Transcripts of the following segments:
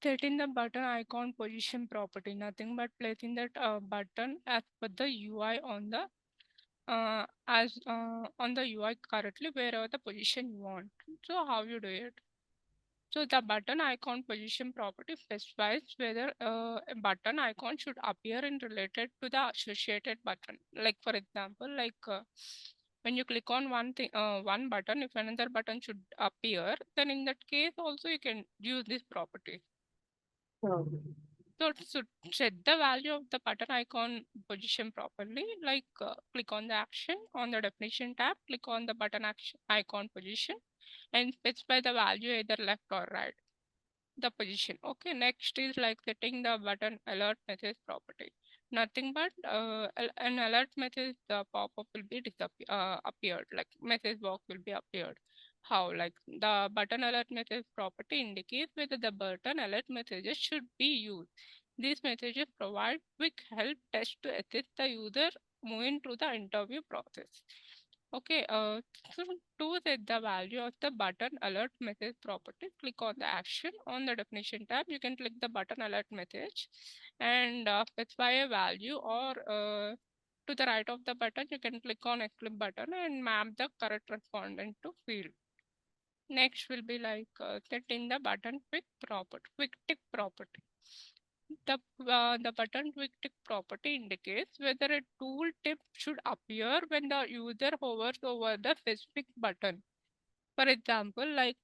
set in the button icon position property, nothing but placing that button as per the UI on the as on the UI correctly wherever the position you want. So how you do it? So the button icon position property specifies whether a button icon should appear in related to the associated button. Like for example, when you click on one button, if another button should appear, then in that case also you can use this property. Hmm. So to set the value of the button icon position properly, click on the action on the definition tab, click on the button action icon position and specify the value either left or right, the position. Okay, next is like setting the button alert message property. Nothing but an alert message pop-up will be appeared, like message box will be appeared. How? Like the button alert message property indicates whether the button alert messages should be used. These messages provide quick help test to assist the user moving through the interview process. Okay, so to set the value of the button alert message property, click on the action on the definition tab. You can click the button alert message and specify a value, or to the right of the button, you can click on a clip button and map the correct respondent to field. Next will be set in the button quick tick property. The button quick tick property indicates whether a tool tip should appear when the user hovers over the specific button. For example, I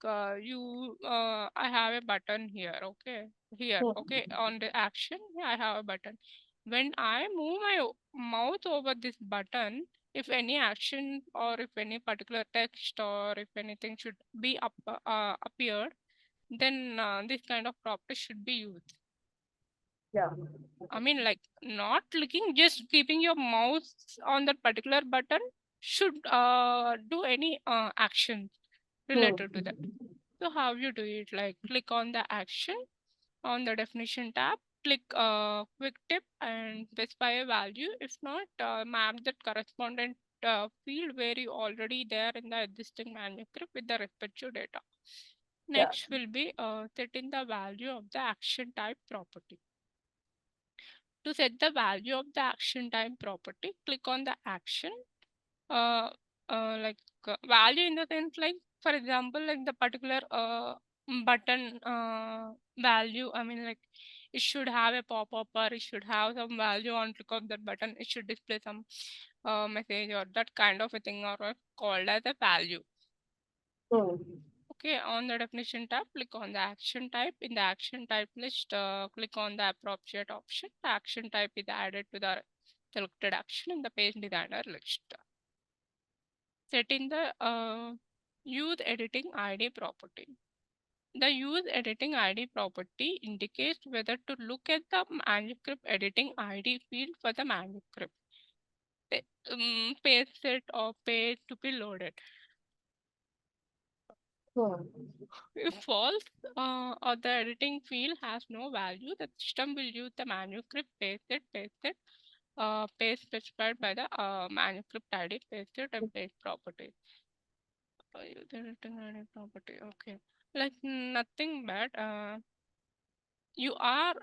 have a button here, okay, Hmm. on the action, I have a button. When I move my mouse over this button, if any action or if any particular text or if anything should be appeared, then this kind of property should be used. Yeah. I mean, like not clicking, just keeping your mouse on that particular button should do any action related to that. Hmm. So how you do it? Like click on the action on the definition tab, click quick tip and specify a value. If not, map that correspondent field where you already there in the existing manuscript with the respective data. Yeah. Next will be setting the value of the action type property. To set the value of the action type property, click on the action. Uh, Value in the sense, like for example, like the particular button value. I mean, like it should have a pop-up or it should have some value on click of that button. It should display some message or that kind of a thing, or called as a value. Hmm. Okay, on the definition tab, click on the action type. In the action type list, click on the appropriate option. The action type is added to the selected action in the page designer list. Set in the use editing ID property. The use editing ID property indicates whether to look at the manuscript editing ID field for the manuscript. Page set or page to be loaded. Hmm. If false or the editing field has no value, the system will use the manuscript page specified by the manuscript ID pasted and page property. Use editing ID property. Okay, like nothing but you are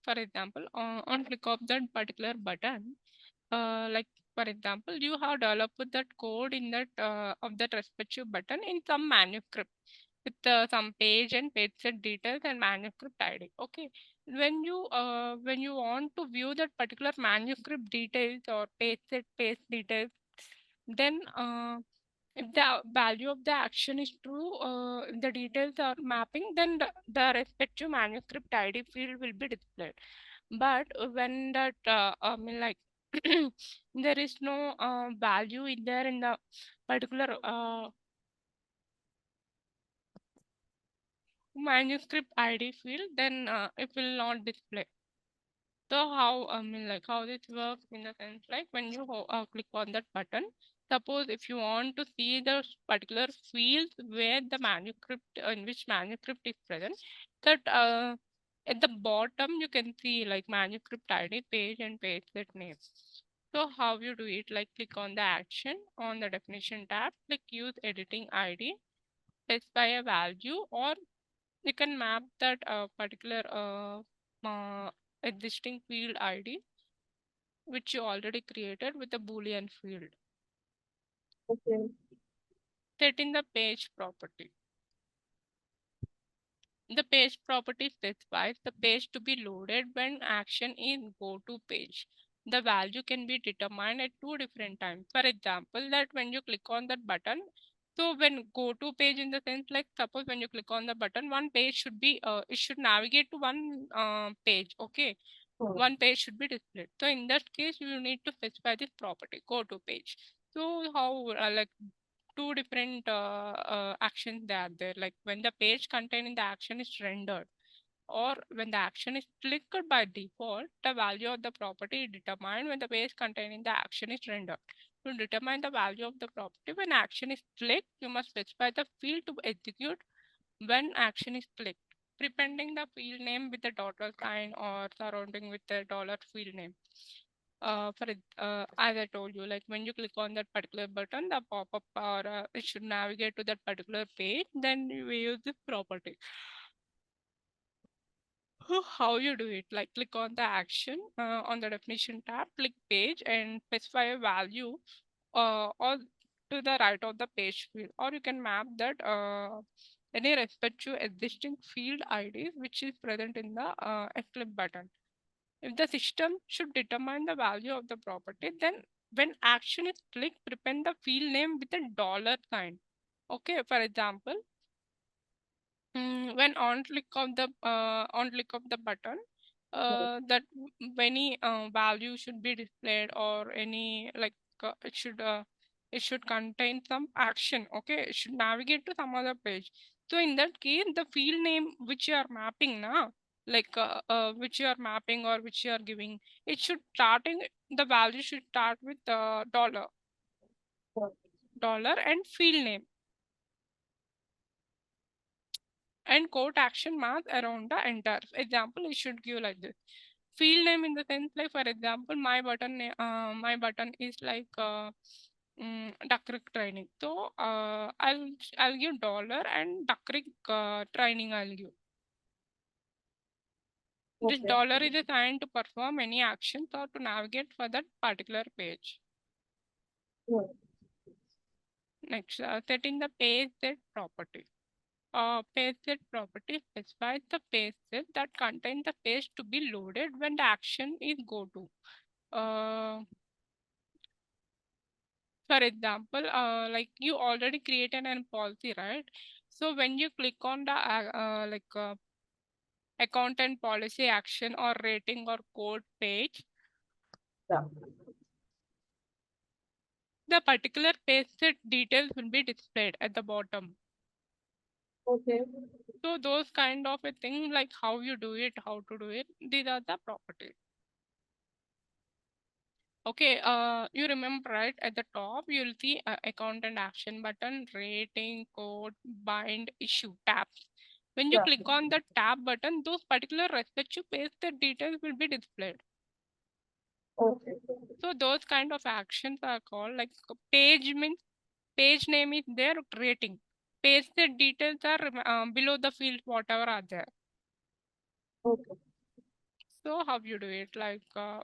for example, on click of that particular button, like for example, you have developed that code in that of that respective button in some manuscript with some page and page set details and manuscript ID. Okay, when you want to view that particular manuscript details or page set page details, then if the value of the action is true, if the details are mapping, then the respective manuscript ID field will be displayed. But when that, I mean, like there is no value in there in the particular manuscript ID field, then it will not display. So how, I mean, like how this works in the sense, like when you click on that button, suppose if you want to see the particular fields where the manuscript, in which manuscript is present, that at the bottom you can see like manuscript ID, page and page set name. So how you do it, like click on the action on the definition tab, click use editing ID, specify a value, or you can map that particular existing field ID which you already created with a Boolean field. Okay. Set in the page property. The page property specifies the page to be loaded when action is go to page. The value can be determined at two different times. For example, that when you click on that button, so when go to page in the sense like suppose when you click on the button, one page should be it should navigate to one page. Okay, Hmm. one page should be displayed. So in that case, you need to specify this property go to page. So how like two different actions that are there, like when the page containing the action is rendered or when the action is clicked by default, the value of the property is determined when the page containing the action is rendered. To determine the value of the property when action is clicked, you must specify the field to execute when action is clicked, prepending the field name with the dollar sign or surrounding with the dollar field name. As I told you, like when you click on that particular button, the pop-up or it should navigate to that particular page, then we use this property. How you do it? Like click on the action on the definition tab, click page and specify a value or to the right of the page field, or you can map that any respect to existing field ID which is present in the flip button. If the system should determine the value of the property, then when action is clicked, prepend the field name with a dollar sign. Okay, for example, when on click of the button, that any value should be displayed or any like it should contain some action. Okay, it should navigate to some other page. So in that case, the field name which you are mapping now, like which you are mapping or which you are giving, it should starting the value should start with dollar and field name and quote action mark around the entire example. It should give like this field name in the sense like for example my button is like duck creek training, so I'll give dollar and duck creek training I'll give. This Okay. dollar is assigned to perform any actions or to navigate for that particular page. Hmm. Next, setting the page set property. Page set property specifies the page set that contains the page to be loaded when the action is go to. Uh, for example, like you already created an policy, right? So when you click on the account and policy action or rating or code page, Yeah. the particular page set details will be displayed at the bottom. Okay. So those kind of a thing, like how you do it, how to do it, these are the properties. Okay, you remember right at the top, you'll see account and action button, rating, code, bind, issue, tabs. When you Yeah. click on the tab button, those particular respective page the details will be displayed. Okay. So those kind of actions are called like page means page name is there, rating. Page the details are below the field, whatever are there. Okay. So how you do it? Like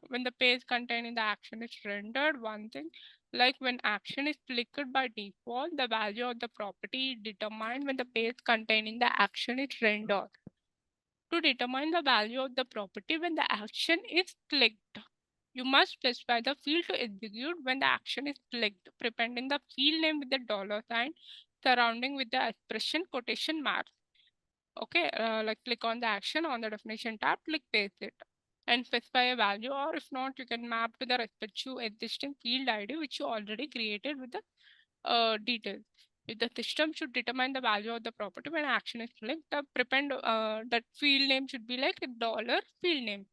when the page containing the action is rendered, one thing, like when action is clicked by default, the value of the property is determined when the page containing the action is rendered. To determine the value of the property when the action is clicked, you must specify the field to execute when the action is clicked, prepending the field name with the dollar sign surrounding with the expression quotation mark. Okay, like click on the action on the definition tab, click paste it and specify a value, or if not, you can map to the respective existing field ID which you already created with the details. If the system should determine the value of the property when action is clicked, the prepend that field name should be like a dollar field name.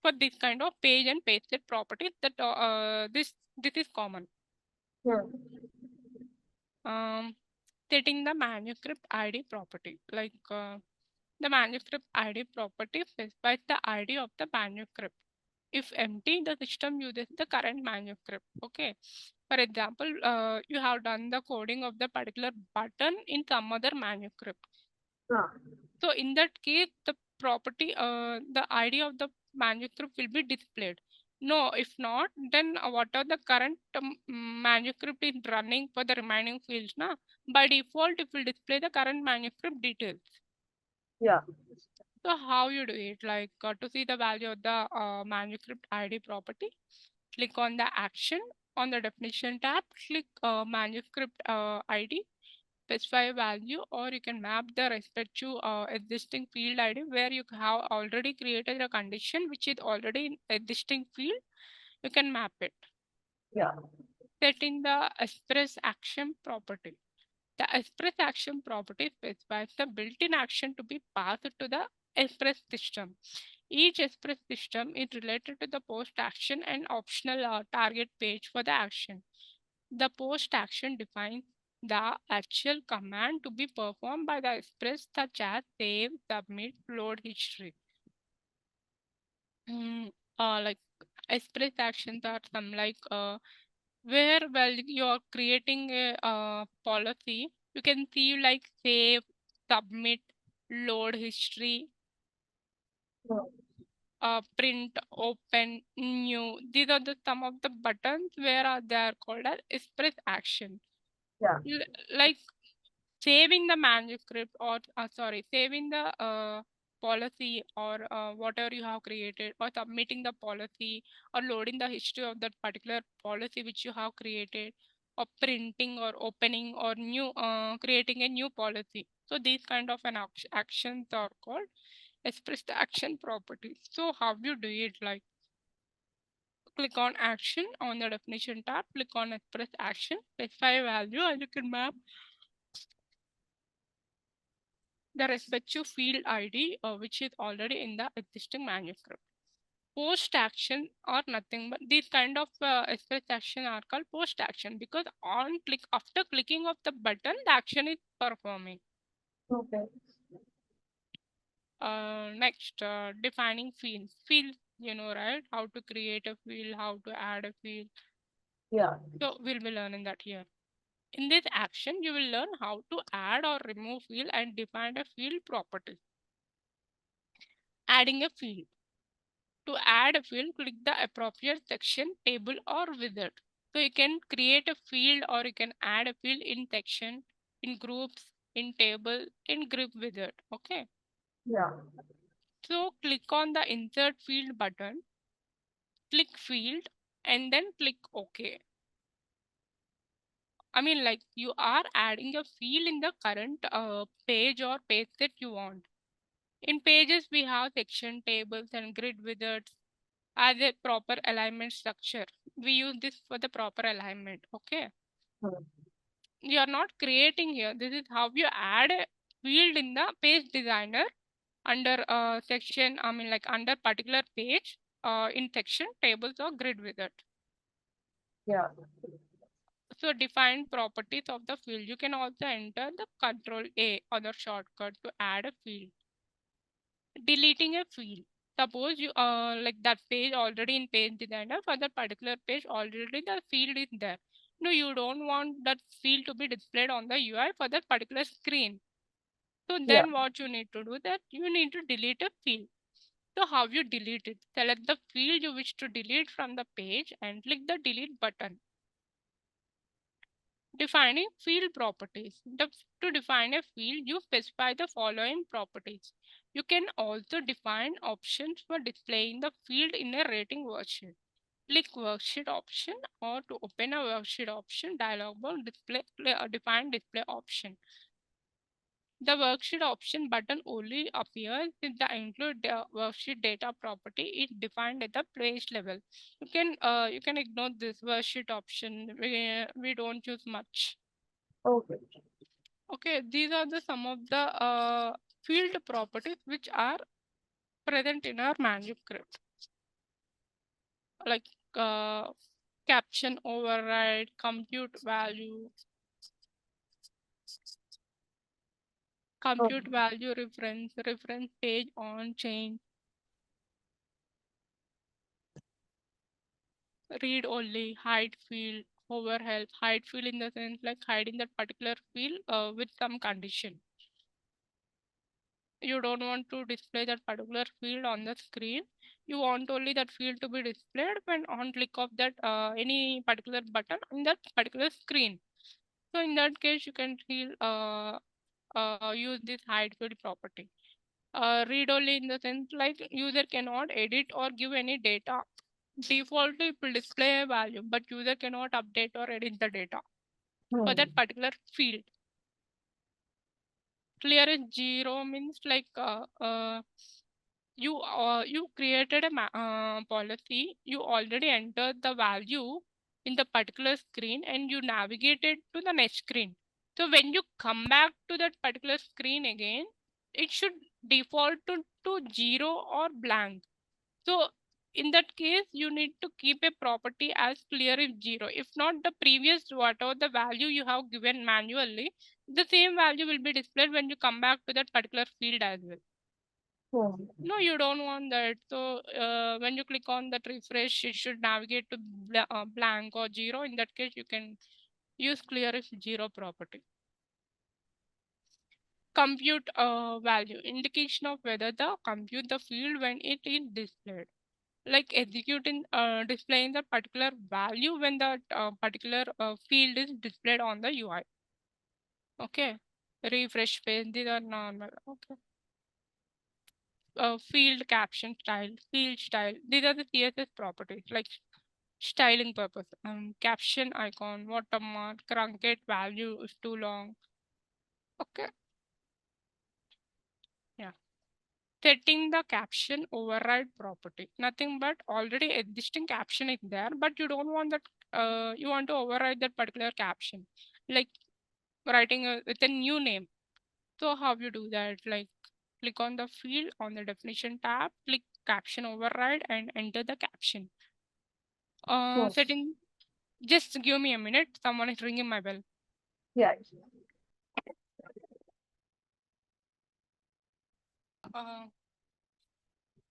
For this kind of page and pasted properties, that this is common. Hmm. Setting the manuscript ID property, like the manuscript ID property specifies the ID of the manuscript. If empty, the system uses the current manuscript. Okay. For example, you have done the coding of the particular button in some other manuscript. So in that case, the property, the ID of the manuscript will be displayed. No, if not, then what are the current manuscript is running for the remaining fields? Na? By default, it will display the current manuscript details. Yeah. So how you do it? Like to see the value of the manuscript ID property, click on the action on the definition tab, click manuscript ID, specify a value, or you can map the respective existing field ID where you have already created a condition which is already in existing field. You can map it. Yeah. Setting the express action property. The express action property specifies the built-in action to be passed to the express system. Each express system is related to the post action and optional target page for the action. The post action defines the actual command to be performed by the express, such as save, submit, load history. Like express actions are some like where while you are creating a policy, you can see like save, submit, load history, print, open, new. These are the some of the buttons where they are called as express action. Yeah. Like saving the manuscript or saving the policy or whatever you have created, or submitting the policy, or loading the history of that particular policy which you have created, or printing or opening or new creating a new policy. So these kind of an actions are called express action properties. So how you do it? Like click on action on the definition tab, click on express action, specify a value, and you can map the respective field ID, which is already in the existing manuscript. Post action are nothing but these kind of express action are called post action because on click after clicking of the button, the action is performing. Okay. Next, defining fields. Fields, you know, right? How to create a field, how to add a field. Yeah. So we'll be learning that here. In this action, you will learn how to add or remove field and define a field property. Adding a field. To add a field, click the appropriate section, table, or wizard. So you can create a field or you can add a field in section, in groups, in table, in group wizard. Okay. Yeah. So click on the insert field button, click field, and then click OK. I mean, like you are adding a field in the current page or page that you want. In pages, we have section, tables, and grid wizards as a proper alignment structure. We use this for the proper alignment. Okay. You are not creating here. This is how you add a field in the page designer under section, I mean like under particular page in section, tables, or grid wizard. Yeah. So define properties of the field. You can also enter the Control A, other shortcut, to add a field. Deleting a field. Suppose you like that page already in page designer, for that particular page already the field is there. No, you don't want that field to be displayed on the UI for that particular screen. So Yeah. then what you need to do, that you need to delete a field. So how you delete it? Select the field you wish to delete from the page and click the delete button. Defining field properties. To define a field, you specify the following properties. You can also define options for displaying the field in a rating worksheet. Click worksheet option, or to open a worksheet option dialog box, define display option. The worksheet option button only appears if the include worksheet data property is defined at the page level. You can ignore this worksheet option. We don't use much. Okay. Okay, these are the some of the field properties which are present in our manuscript, like caption override, compute value, compute Okay. value reference, reference page on change. read only, hide field, hover help, hide field in the sense like hiding that particular field with some condition. You don't want to display that particular field on the screen. You want only that field to be displayed when on click of that any particular button on that particular screen. So in that case, you can use this hide field property. Read only in the sense like user cannot edit or give any data. Defaultly it will display a value, but user cannot update or edit the data for that particular field. Clear is 0 means like you created a policy, you already entered the value in the particular screen and you navigated to the next screen. So when you come back to that particular screen again, it should default to 0 or blank. So in that case, you need to keep a property as clear if 0. If not, the previous whatever the value you have given manually, the same value will be displayed when you come back to that particular field as well. No, you don't want that. So when you click on that refresh, it should navigate to blank or 0. In that case, you can use clear if 0 property. Compute value, indication of whether the compute the field when it is displayed. Like executing displaying the particular value when the particular field is displayed on the UI. Okay, refresh page, these are normal. Okay, field caption style, field style, these are the CSS properties like styling purpose. Caption icon, watermark, truncate value is too long. Okay, yeah. Setting the caption override property, nothing but already existing caption is there, but you don't want that, you want to override that particular caption, like writing with a new name. So how you do that? Like click on the field on the definition tab, click caption override and enter the caption. Setting, just give me a minute, someone is ringing my bell. Yeah.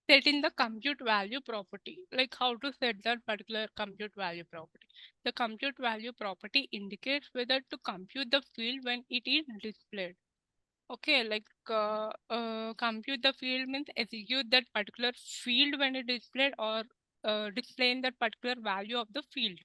Set in the compute value property, like how to set that particular compute value property. The compute value property indicates whether to compute the field when it is displayed. Okay, like compute the field means execute that particular field when it is displayed, or display in that particular value of the field.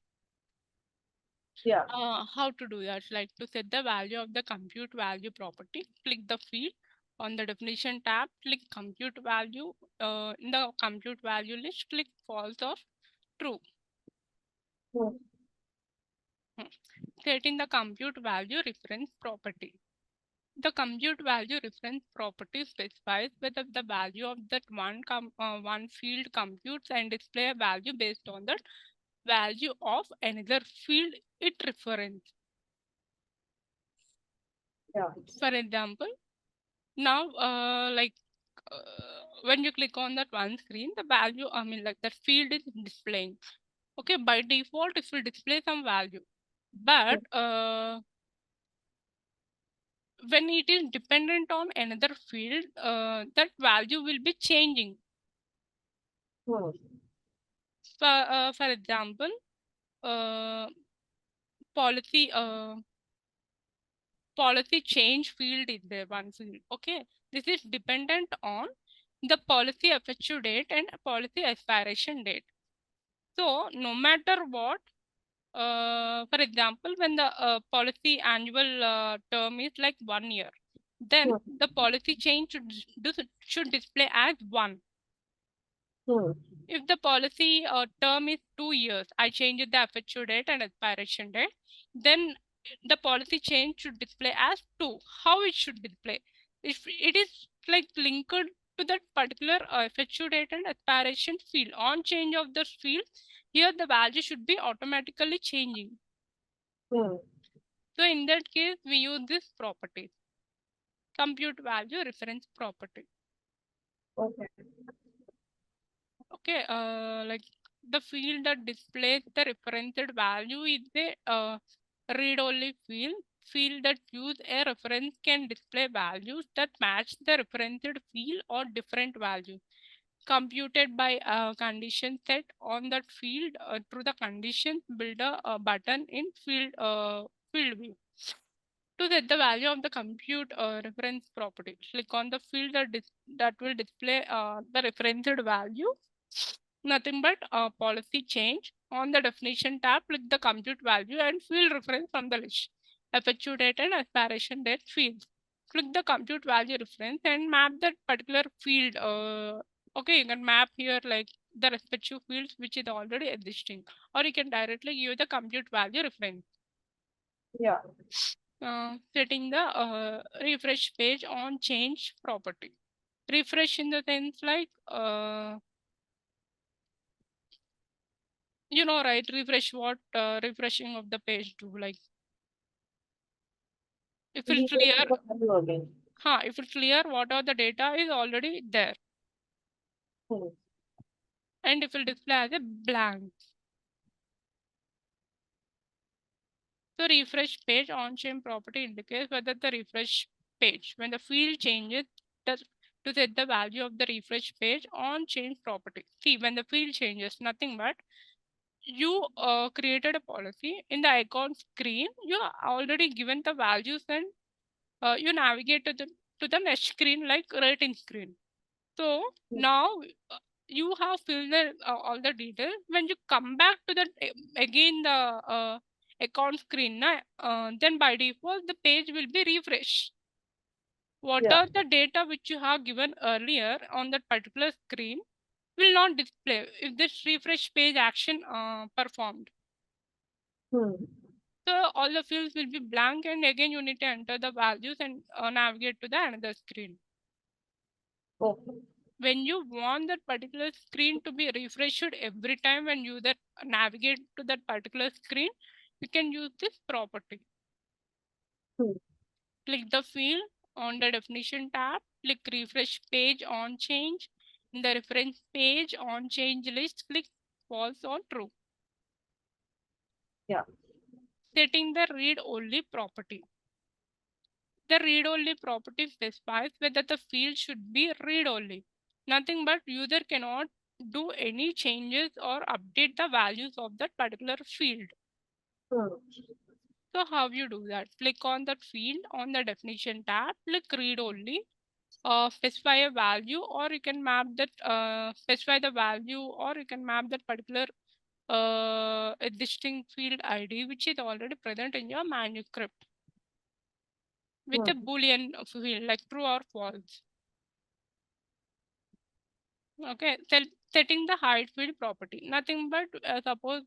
Yeah. How to do that? Like to set the value of the compute value property, click the field on the definition tab, click compute value. In the compute value list, click false or true. Set in the compute value reference property. The compute value reference property specifies whether the value of that one field computes and display a value based on the value of another field it reference. Yeah. For example, now when you click on that one screen, the value, I mean like that field is displaying. Okay, by default it will display some value, but when it is dependent on another field, that value will be changing. For example, policy policy change field is there, one field. Okay, this is dependent on the policy effective date and policy expiration date. So no matter what, for example, when the policy annual term is like 1 year, then the policy change should display as 1. If the policy term is 2 years, I changed the effective date and expiration date, then the policy change should display as 2. How it should display? If it is like linked to that particular effective date and expiration field, on change of the field, here the value should be automatically changing. So in that case, we use this property, compute value reference property. Okay. Okay, like the field that displays the referenced value is the read-only field. Field that use a reference can display values that match the referenced field or different values. computed by a condition set on that field through the condition build a button in field view. To set the value of the compute reference property, click on the field that will display the referenced value. Nothing but policy change. On the definition tab, click the compute value and field reference from the list. Effective date and expiration date fields. Click the compute value reference and map that particular field. Okay, you can map here like the respective fields which is already existing, or you can directly give the compute value reference. Yeah. Setting the refresh page on change property. Refresh in the sense like you know, right? Refresh what refreshing of the page do, like if it's Refresh clear, the value again. if it's clear what are the data is already there, Hmm. and it will display as a blank. So refresh page on chain property indicates whether the refresh page, when the field changes, does to set the value of the refresh page on change property. See, when the field changes, nothing but you created a policy in the icon screen, you already given the values, and you navigate to the next screen like rating screen. So now you have filled all the details. When you come back to the again the account screen, then by default the page will be refreshed. What Yeah. are the data which you have given earlier on that particular screen will not display if this refresh page action performed. Hmm. So all the fields will be blank, and again you need to enter the values and navigate to the another screen. Okay. When you want that particular screen to be refreshed every time when you navigate to that particular screen, you can use this property. Hmm. Click the field on the definition tab, click refresh page on change. In the reference page on change list, click false or true. Yeah. Setting the read only property. The read only property specifies whether the field should be read only. Nothing but user cannot do any changes or update the values of that particular field. Hmm. So how you do that? Click on that field on the definition tab, click read only, specify a value, or you can map that specify the value, or you can map that particular existing field ID which is already present in your manuscript with a boolean field like true or false. Okay, setting the hide field property. Nothing but suppose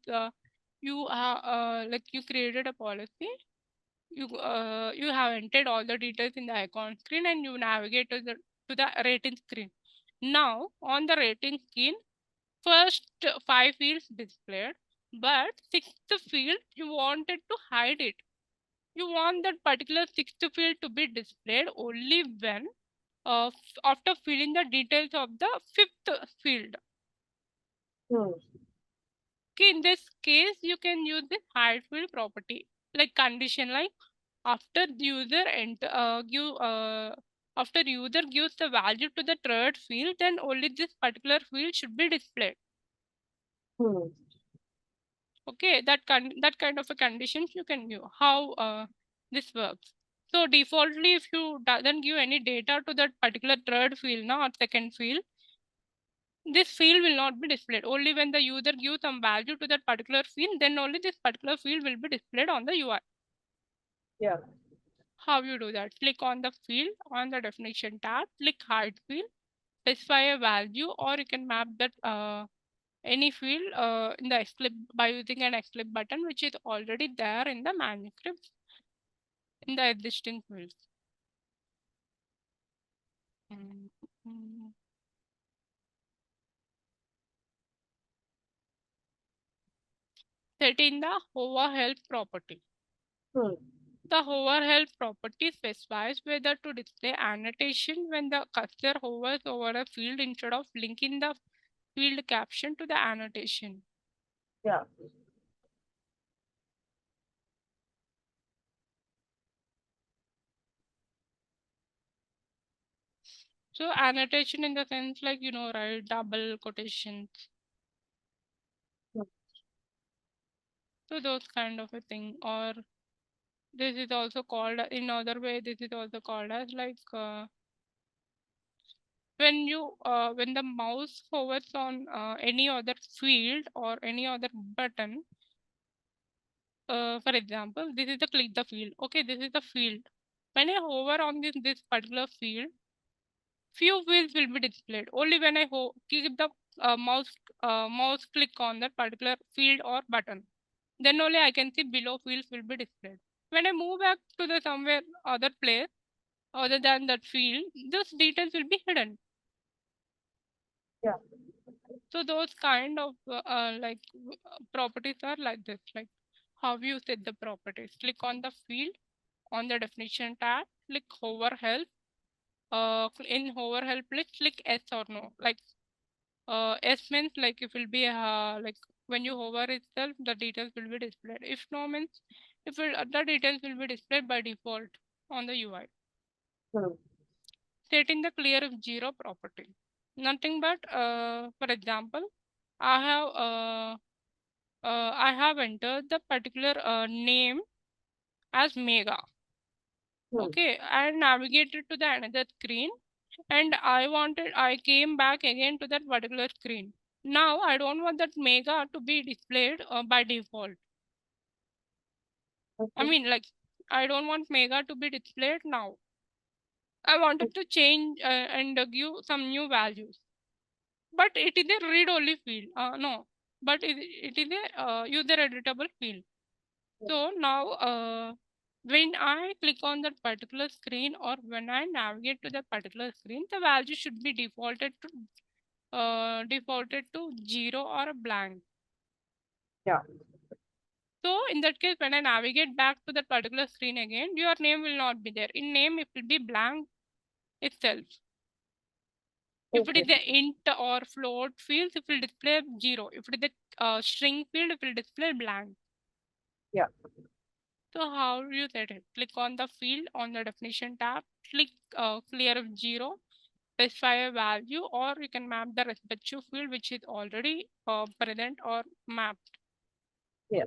you have like you created a policy. You have entered all the details in the icon screen and you navigate to the rating screen. Now on the rating screen, first 5 fields displayed, but 6th field you wanted to hide it. You want that particular 6th field to be displayed only when after filling the details of the 5th field. Hmm. Okay, in this case, you can use the hide field property like condition, like after the user after user gives the value to the third field, then only this particular field should be displayed. Hmm. Okay, that kind of a conditions you can give. How this works. So defaultly, if you doesn't give any data to that particular third field now or second field, this field will not be displayed. Only when the user gives some value to that particular field, then only this particular field will be displayed on the UI. Yeah. How you do that? Click on the field on the definition tab, click hide field, specify a value, or you can map that any field in the xlib by using an xlib button which is already there in the manuscript in the existing fields. Set in the hover help property. Hmm. The hover help property specifies whether to display annotation when the cursor hovers over a field instead of linking the field caption to the annotation. Yeah. So annotation in the sense like, right, double quotations. Hmm. So those kind of a thing. Or this is also called, in other way, this is also called as like, when the mouse hovers on any other field or any other button, for example, this is the click the field. Okay, this is the field. When I hover on this particular field, few fields will be displayed. Only when I keep the mouse click on that particular field or button, then only I can see below fields will be displayed. When I move back to the somewhere other place other than that field, those details will be hidden. Yeah. So those kind of properties are like this, like how you set the properties. Click on the field on the definition tab, click hover help. In hover help, let's click yes or no. Like yes means like it will be like when you hover itself, the details will be displayed. If no means the details will be displayed by default on the UI. Hmm. Setting the clear of zero property. Nothing but for example, I have I have entered the particular name as Mega. Hmm. Okay, I navigated to the another screen and I came back again to that particular screen. Now I don't want that Mega to be displayed by default. I Okay. mean, like, I don't want Mega to be displayed now. I wanted to change and give some new values. But it is a read-only field. No, but it is a user editable field. So now, when I click on that particular screen or when I navigate to that particular screen, the value should be defaulted to 0 or a blank. Yeah. So in that case, when I navigate back to that particular screen again, your name will not be there. In name, it will be blank itself. If it Okay. is the int or float fields, it will display 0. If it is the string field, it will display blank. Yeah. So how do you set it? Click on the field on the definition tab, click clear of 0, specify a value, or you can map the respective field which is already present or mapped. Yeah.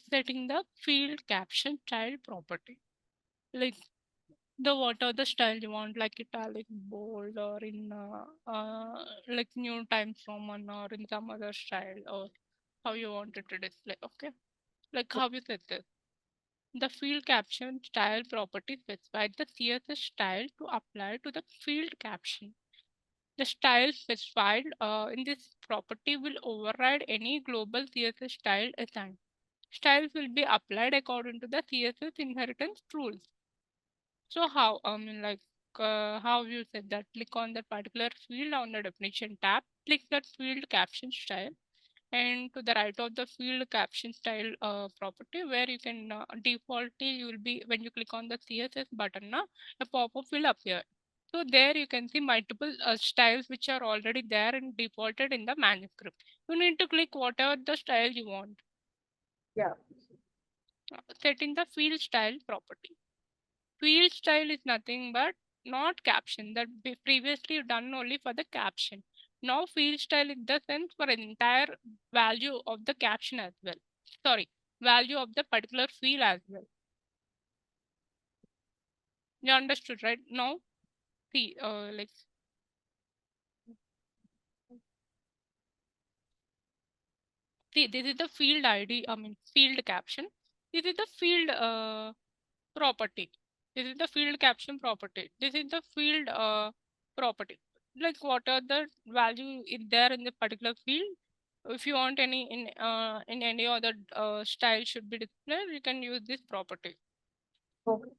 Setting the field caption style property. Like what are the style you want, like italic, bold, or in like new Times Roman, or in some other style, or how you want it to display. Okay, like how you set this. The field caption style property specifies the CSS style to apply to the field caption. The style specified in this property will override any global CSS style assigned. Styles will be applied according to the CSS inheritance rules. So how, how you said that, click on that particular field on the definition tab, click that field caption style, and to the right of the field caption style property where you can defaultly you will be when you click on the CSS button now a pop-up will appear. So there you can see multiple styles which are already there and defaulted in the manuscript. You need to click whatever the style you want. Yeah. Setting the field style property. Field style is nothing but not caption that previously done only for the caption. Now field style is the sense for entire value of the caption as well. Sorry, value of the particular field as well. You understood, right? Now, see, see, this is the field ID. I mean, field caption. This is the field property. This is the field caption property. This is the field property. Like what are the value is there in the particular field? If you want any in any other style should be displayed, you can use this property. Okay.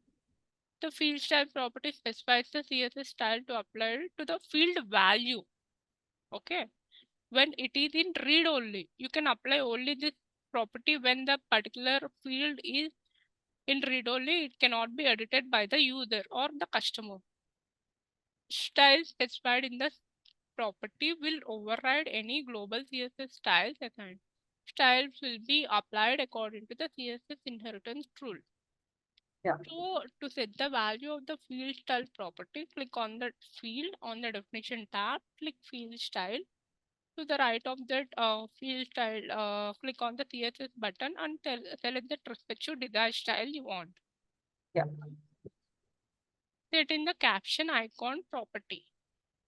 The field style property specifies the CSS style to apply to the field value. Okay. When it is in read only, you can apply only this property when the particular field is in read only. It cannot be edited by the user or the customer. Style specified in the property will override any global CSS styles assigned. Styles will be applied according to the CSS inheritance rule. Yeah. So to set the value of the field style property, click on the field on the definition tab, click field style. To the right of that field style, click on the CSS button and select the respective desired style you want. Yeah. Set in the caption icon property.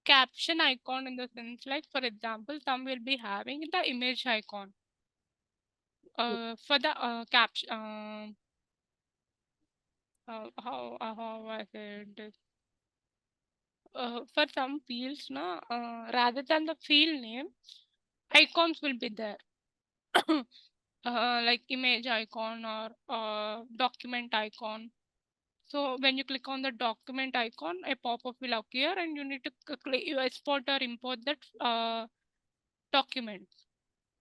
Caption icon in the sense like, for example, some will be having the image icon. For the caption, how I said this. For some fields, no, rather than the field name, icons will be there. Like image icon or document icon. So when you click on the document icon, a pop-up will appear and you need to click, you export or import that document.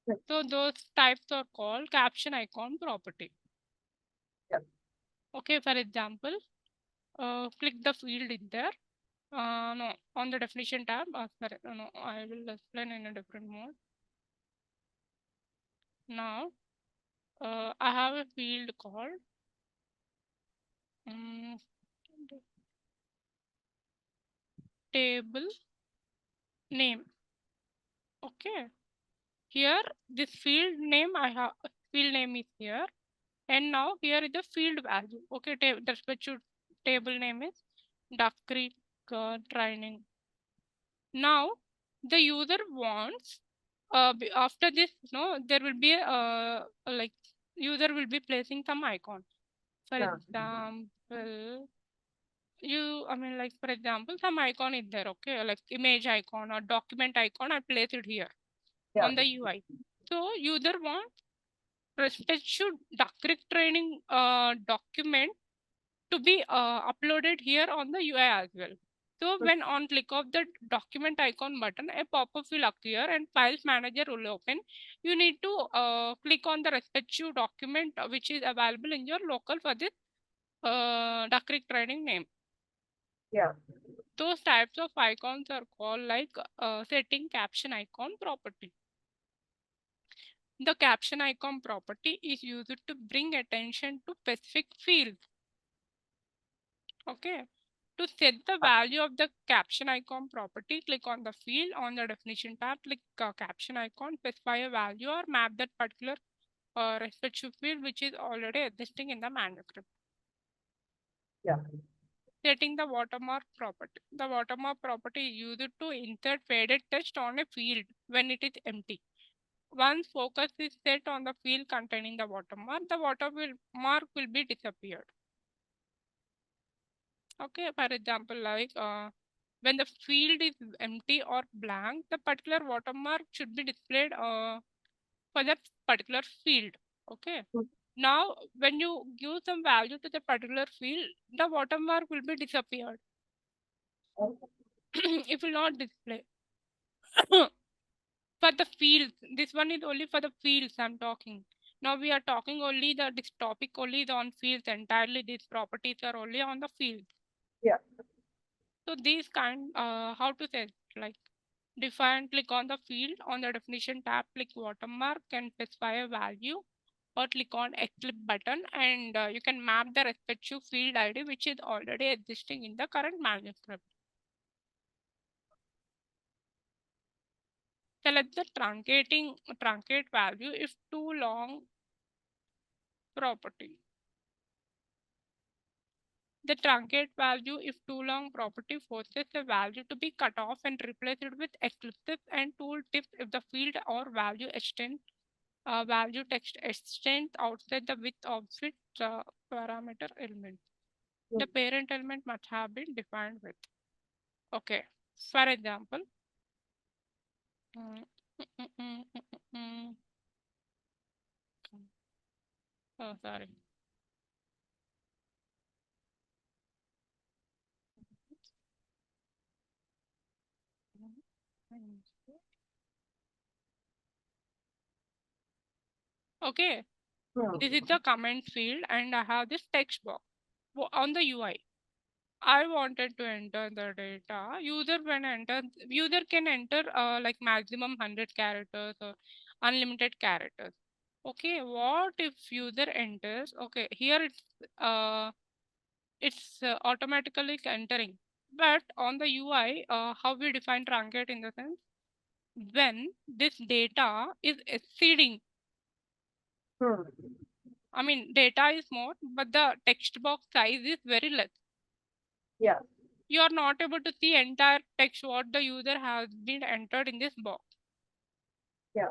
Yeah. So those types are called caption icon property. Yeah. Okay, for example, click the field in there. No, on the definition tab. Sorry, no, I will explain in a different mode. Now, I have a field called um, table name. Okay, here this field name I have field name is here, and now here is the field value. Okay, the special table name is Duck Creek training. Now the user wants after this, no, there will be like user will be placing some icon. For Yeah. example, I mean, like, for example, some icon is there, okay, like image icon or document icon, I place it here Yeah. on the UI. So user wants respective Duck Creek training document to be uploaded here on the UI as well. So when on click of the document icon button, a pop-up will appear and files manager will open. You need to click on the respective document which is available in your local for this Duck Creek training name. Yeah. Those types of icons are called like setting caption icon property. The caption icon property is used to bring attention to specific fields. Okay. To set the value of the caption icon property, click on the field on the definition tab, click caption icon, specify a value or map that particular respective field which is already existing in the manuscript. Yeah. Setting the watermark property. The watermark property is used to insert faded text on a field when it is empty. Once focus is set on the field containing the watermark will be disappeared. Okay, for example, like when the field is empty or blank, the particular watermark should be displayed for that particular field. Okay. Mm. Now, when you give some value to the particular field, the watermark will be disappeared. It will not display. For the fields, this one is only for the fields I'm talking. Now we are talking only this topic only is on fields entirely. These properties are only on the fields. Yeah. So these how to say, like, define, click on the field on the definition tab, click watermark and specify a value, or click on Eclipse button and you can map the respective field ID which is already existing in the current manuscript. Select the truncate value if too long property. The truncate value if too long property forces the value to be cut off and replaced with eclipses and tooltips if the field or value value text extends outside the width of its parameter element. The parent element must have been defined with. Okay. For example, mm, mm, mm, mm, mm, oh, sorry. Okay, this is the comment field and I have this text box on the UI. I wanted to enter the data. User can enter like maximum 100 characters or unlimited characters. Okay, what if user enters? Okay, here it's it's automatically entering. But on the UI, how we define truncate in the sense when this data is exceeding. I mean, data is more, but the text box size is very less. Yeah. You are not able to see entire text what the user has been entered in this box. Yeah.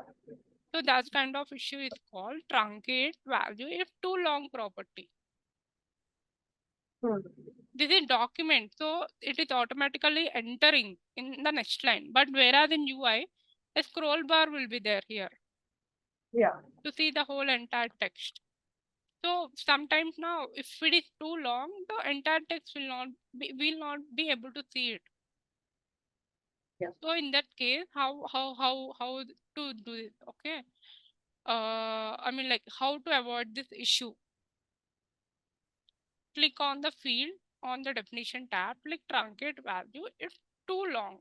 So that kind of issue is called truncate value if too long property. This is document, so it is automatically entering in the next line. But whereas in UI, a scroll bar will be there here Yeah. to see the whole entire text. So sometimes now, if it is too long, the entire text will not be able to see it. Yeah. So in that case, how to do it? Okay. I mean, like how to avoid this issue. Click on the field on the definition tab, click truncate value if too long.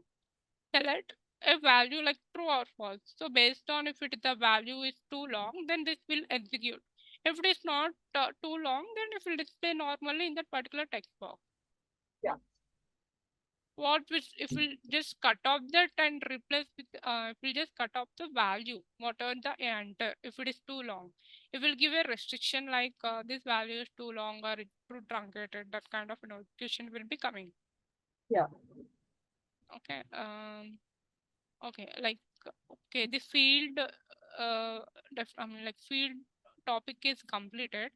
Select a value like true or false. So based on if the value is too long, then this will execute. If it is not too long, then it will display normally in that particular text box. Yeah. What if we just cut off that and replace with if we just cut off the value, whatever the enter, if it is too long, it will give a restriction like this value is too long or it's too truncated. That kind of notification will be coming. Yeah. Okay. Okay, like okay, the field I mean like field topic is completed.